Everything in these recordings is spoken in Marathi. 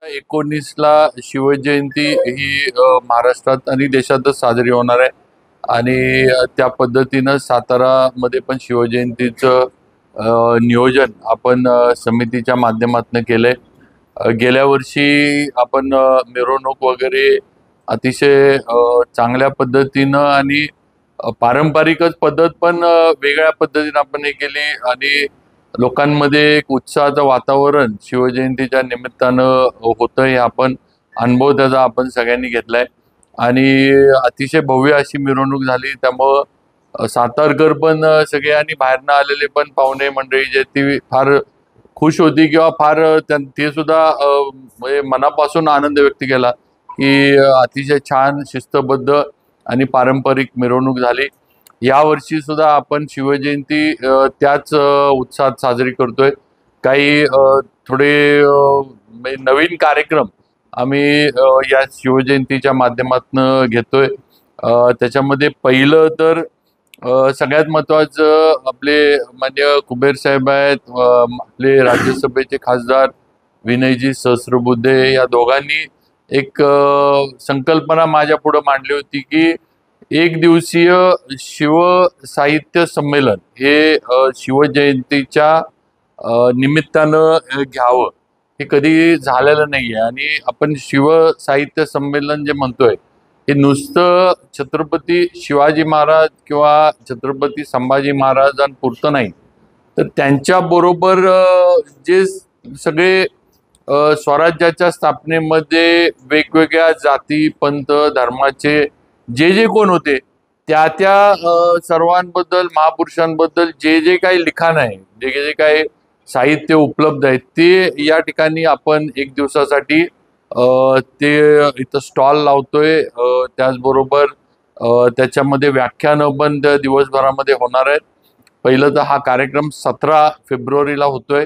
19ला शिवजयंती ही महाराष्ट्रात आणि देशातच साजरी होणार आहे आणि त्या पद्धतीनं सातारामध्ये पण शिवजयंतीचं नियोजन आपण समितीच्या माध्यमातून केलंय. गेल्या वर्षी आपण मिरवणूक वगैरे अतिशय चांगल्या पद्धतीनं आणि पारंपरिकच पद्धत पण वेगळ्या पद्धतीने आपण हे केली आणि लोकांमध्ये एक उत्साहाचं वातावरण शिवजयंतीच्या निमित्तानं होतं. हे आपण अनुभव त्याचा आपण सगळ्यांनी घेतलाय आणि अतिशय भव्य अशी मिरवणूक झाली. त्यामुळं सातारकर पण सगळे आणि बाहेरनं आलेले पण पाहुणे मंडळी जे ती फार खुश होती किंवा फार ते सुद्धा म्हणजे मनापासून आनंद व्यक्त केला की अतिशय छान शिस्तबद्ध आणि पारंपरिक मिरवणूक झाली. या वर्षी सुद्धा आपण शिवजयंती त्याच उत्साहात साजरी करतोय. काही थोडे म्हणजे नवीन कार्यक्रम आम्ही या शिवजयंतीच्या माध्यमातून घेतोय. त्याच्यामध्ये पहिलं तर सगळ्यात महत्वाचं आपले मान्य कुबेर साहेब आहेत, आपले राज्यसभेचे खासदार विनयजी सहस्रबुद्धे, या दोघांनी एक संकल्पना माझ्या पुढे मांडली होती की एक दिवसीय शिव साहित्य संमेलन हे शिवजयंतीच्या निमित्तानं घ्यावं. हे कधी झालेलं नाहीये आणि आपण शिव साहित्य संमेलन जे म्हणतोय हे नुसतं छत्रपती शिवाजी महाराज किंवा छत्रपती संभाजी महाराजांपुरतं नाही, तर त्यांच्या बरोबर जे सगळे स्वराज्याच्या स्थापनेमध्ये वेगवेगळ्या जाती पंथ धर्माचे जे कोण होते त्या सर्वांबद्दल, महापुरुषांबद्दल जे काही लिखाण आहे, जे काही साहित्य उपलब्ध आहे ते या ठिकाणी आपण एक दिवसासाठी ते इथं स्टॉल लावतोय. त्याचबरोबर त्याच्यामध्ये व्याख्यानं पण दिवसभरामध्ये होणार आहेत. पहिलं तर हा कार्यक्रम 17 फेब्रुवारीला होतोय.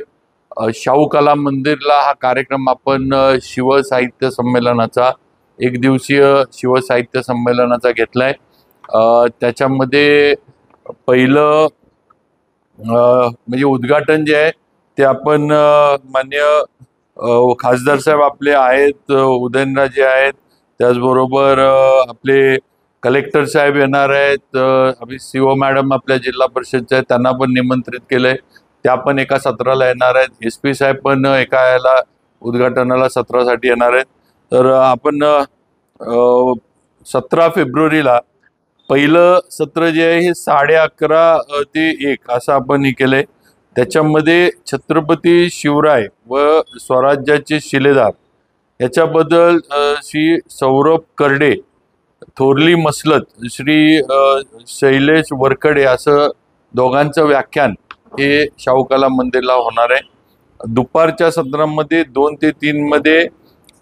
शाहू कला मंदिरला हा कार्यक्रम आपण शिवसाहित्य संमेलनाचा, एक दिवसीय शिवसाहित्य संमेलनाचा घेतलाय. त्याच्यामध्ये पहिलं म्हणजे उद्घाटन जे आहे ते आपण मान्य खासदार साहेब आपले आहेत, उदयनराजे आहेत, त्याचबरोबर आपले कलेक्टर साहेब येणार आहेत, आपली सीओ मॅडम आपल्या जिल्हा परिषदच्या आहेत, त्यांना पण निमंत्रित केलंय. त्या पण एका सत्राला येणार आहेत. SP साहेब पण एका याला उद्घाटनाला सत्रासाठी येणार आहेत. तर आपण 17 फेब्रुवारीला पहिलं सत्र जे आहे हे 11:30 ते 1 असं आपण हे केलंय. त्याच्यामध्ये छत्रपती शिवराय व स्वराज्याचे शिलेदार याच्याबद्दल श्री सौरभ करडे, थोरली मसलत श्री शैलेश वरकडे असं दोघांचं व्याख्यान हे शाहू कला मंदिरला होणार आहे. दुपारच्या सत्रामध्ये 2 ते 3 मध्ये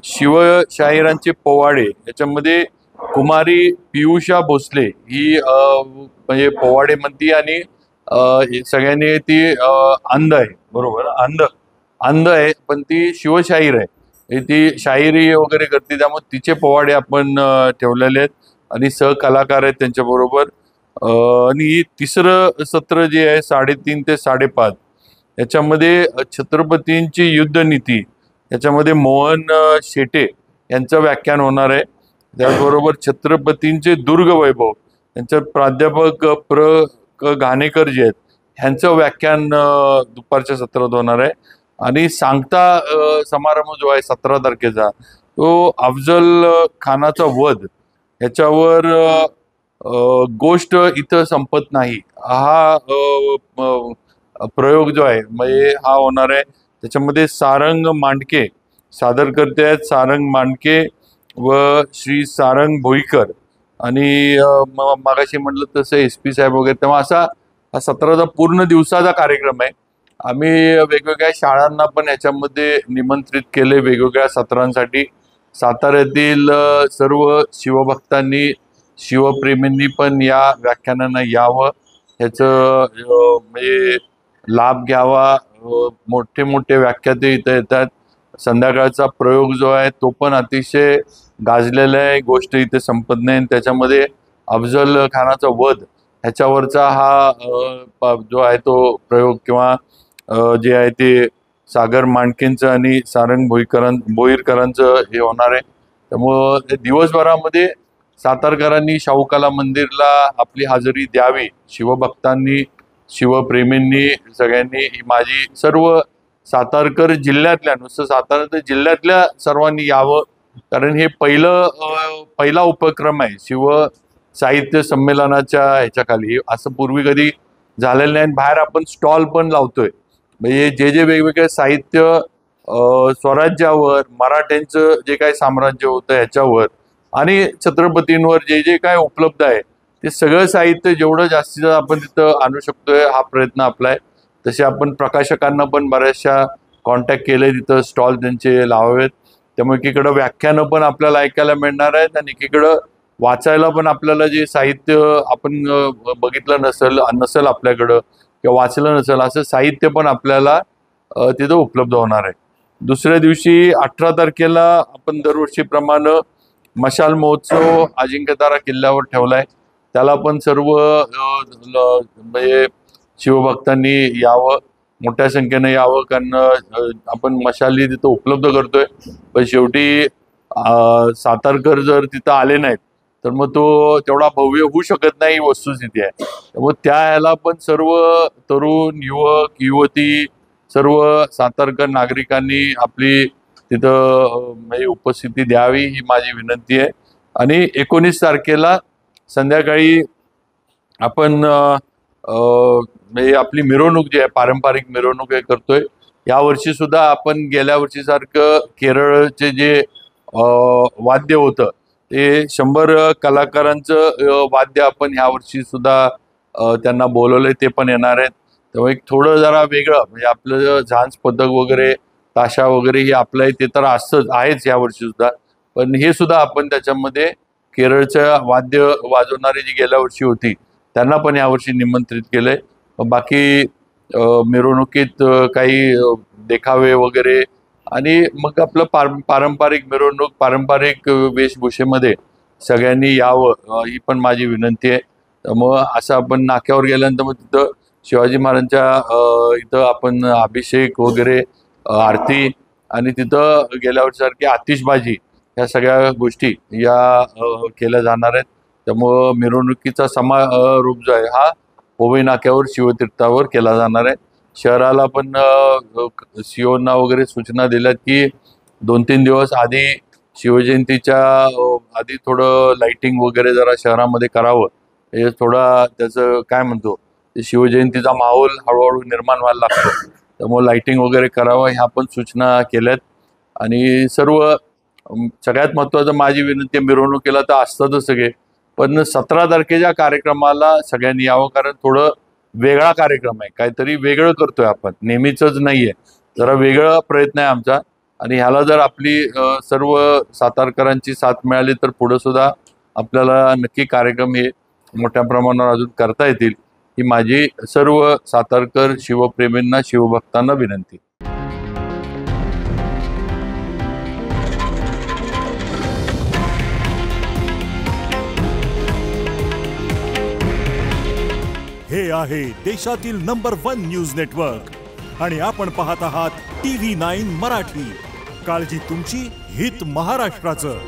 शिवशाहिरांचे पोवाडे, याच्यामध्ये कुमारी पियुषा भोसले ही म्हणजे पोवाडे म्हणती आणि सगळ्यांनी ती अंध आहे, बरोबर, अंध आहे पण ती शिवशाहीर आहे, ती शाहिरी वगैरे करते, त्यामुळे तिचे पोवाडे आपण ठेवलेले आहेत आणि सहकलाकार आहेत त्यांच्या बरोबर. आणि तिसरं सत्र जे आहे 3:30 ते 5:30 याच्यामध्ये छत्रपतींची युद्धनीती, याच्यामध्ये मोहन शेटे यांचं व्याख्यान होणार आहे. त्याचबरोबर छत्रपतींचे दुर्ग वैभव यांच्या प्राध्यापक घाणेकर जे आहेत ह्यांचं व्याख्यान दुपारच्या सत्रात होणार आहे. आणि सांगता समारंभ जो आहे 17 तारखेचा तो अफजल खानाचा वध याच्यावर गोष्ट इथं संपत नाही हा प्रयोग जो आहे म्हणजे हा होणार आहे. त्याच्यामध्ये सारंग मांडके सादर करते आहेत, सारंग मांडके व श्री सारंग भोईकर आणि मागाशी म्हटलं तसं SP साहेब वगैरे. तेव्हा असा हा सत्राचा पूर्ण दिवसाचा कार्यक्रम आहे. आम्ही वेगवेगळ्या शाळांना पण याच्यामध्ये निमंत्रित केले वेगवेगळ्या सत्रांसाठी. साताऱ्यातील सर्व शिवभक्तांनी, शिवप्रेमींनी पण या व्याख्यानांना यावं, ह्याचं म्हणजे लाभ घ्यावा. मोठे मोठे व्याख्याते इथं येतात. संध्याकाळचा प्रयोग जो आहे तो पण अतिशय गाजलेला आहे, गोष्ट इथे संपत नाही. त्याच्यामध्ये अफजल खानाचा वध ह्याच्यावरचा हा जो आहे तो प्रयोग किंवा जे आहे ते सागर मांडकेंचं आणि सारंग भोईरकरांचं हे होणार आहे. त्यामुळं दिवसभरामध्ये सातारकरांनी शाहू कला मंदिरला आपली हजेरी द्यावी. शिवभक्तांनी, शिवप्रेमींनी, सगळ्यांनी, ही माझी सर्व सातारकर जिल्ह्यातल्या, नुसतं सातारा जिल्ह्यातल्या सर्वांनी यावं. कारण हे पहिला उपक्रम आहे शिव साहित्य संमेलनाच्या ह्याच्याखाली. असं पूर्वी कधी झालेलं नाही. बाहेर आपण स्टॉल पण लावतोय. म्हणजे जे वेगवेगळे साहित्य स्वराज्यावर, मराठ्यांचं जे काही साम्राज्य होतं ह्याच्यावर आणि छत्रपतींवर जे काय उपलब्ध आहे ते सगळं साहित्य जेवढं जास्तीत जास्त आपण तिथं आणू शकतोय, हा प्रयत्न आपला आहे. तसे आपण प्रकाशकांना पण बऱ्याचशा कॉन्टॅक्ट केले, तिथं स्टॉल त्यांचे लावावेत. त्यामुळे एकीकडं व्याख्यानं पण आपल्याला ऐकायला मिळणार आहेत आणि एकीकडं वाचायला पण आपल्याला जे साहित्य आपण बघितलं नसेल आपल्याकडं किंवा वाचलं नसेल असं साहित्य पण आपल्याला तिथं उपलब्ध होणार आहे. दुसऱ्या दिवशी 18 तारखेला आपण दरवर्षीप्रमाणे मशाल महोत्सव अजिंक्यतारा किल्ल्यावर ठेवलाय. त्याला पण सर्व म्हणजे शिवभक्तांनी यावं, मोठ्या संख्येने यावं. कारण आपण मशाली तिथं उपलब्ध करतोय, पण शेवटी सातारकर जर तिथं आले नाहीत तर मग तो तेवढा भव्य होऊ शकत नाही, वस्तुस्थिती आहे. त्यामुळे त्या ह्याला पण सर्व तरुण, युवक, युवती, सर्व सातारकर नागरिकांनी आपली तिथं म्हणजे उपस्थिती द्यावी, ही माझी विनंती आहे. आणि 19 तारखेला संध्याकाळी आपण म्हणजे आपली मिरवणूक जी आहे, पारंपरिक मिरवणूक हे करतोय. यावर्षी सुद्धा आपण गेल्या वर्षीसारखं केरळचे जे वाद्य होतं ते 100 कलाकारांचं वाद्य आपण ह्या वर्षी सुद्धा त्यांना बोलवलंय, ते पण येणार आहेत. तेव्हा एक थोडं जरा वेगळं, म्हणजे आपलं झांज पथक वगैरे, ताशा वगैरे हे आपलं आहे ते तर आहेच या वर्षी सुद्धा. पण हे सुद्धा आपण त्याच्यामध्ये केरळचं वाद्य वाजवणारी जी गेल्या वर्षी होती त्यांना पण यावर्षी निमंत्रित केलंय. बाकी मिरवणुकीत काही देखावे वगैरे आणि मग आपलं पारंपरिक मिरवणूक, पारंपरिक वेशभूषेमध्ये सगळ्यांनी यावं, ही पण माझी विनंती आहे. मग असं आपण नाक्यावर गेल्यानंतर मग तिथं शिवाजी महाराजांच्या इथं आपण अभिषेक वगैरे, आरती आणि तिथं गेल्या वर्षीसारखी आतिषबाजी, ह्या सगळ्या गोष्टी या केल्या जाणार आहेत. त्यामुळं मिरवणुकीचा समारोप जो आहे हा पोवई नाक्यावर शिवतीर्थावर केला जाणार आहे. शहराला पण सीओना वगैरे सूचना दिल्यात की 2-3 दिवस आधी शिवजयंतीच्या आधी थोडं लाइटिंग वगैरे जरा शहरामध्ये करावं. हे थोडा त्याचं काय म्हणतो, शिवजयंतीचा माहोल हळूहळू निर्माण व्हायला लागतो. त्यामुळे लाइटिंग वगैरे करावं, ह्या पण सूचना केल्यात. आणि सगळ्यात महत्त्वाचं माझी विनंती, मिरवणुकीला तर असतातच सगळे, पण 17 तारखेच्या कार्यक्रमाला सगळ्यांनी यावं. कारण थोडं वेगळा कार्यक्रम आहे, काहीतरी वेगळं करतोय आपण, नेहमीचंच नाहीये. जरा वेगळा प्रयत्न आहे आमचा आणि ह्याला जर आपली सर्व सातारकरांची साथ मिळाली तर पुढे सुद्धा आपल्याला नक्की कार्यक्रम हे मोठ्या प्रमाणावर अजून करता येतील, ही माझी सर्व सातारकर शिवप्रेमींना, शिवभक्तांना विनंती. हे आहे देशातील नंबर 1 न्यूज नेटवर्क आणि आपण पाहत आहात TV9 मराठी. काळजी तुमची, हित महाराष्ट्राचं.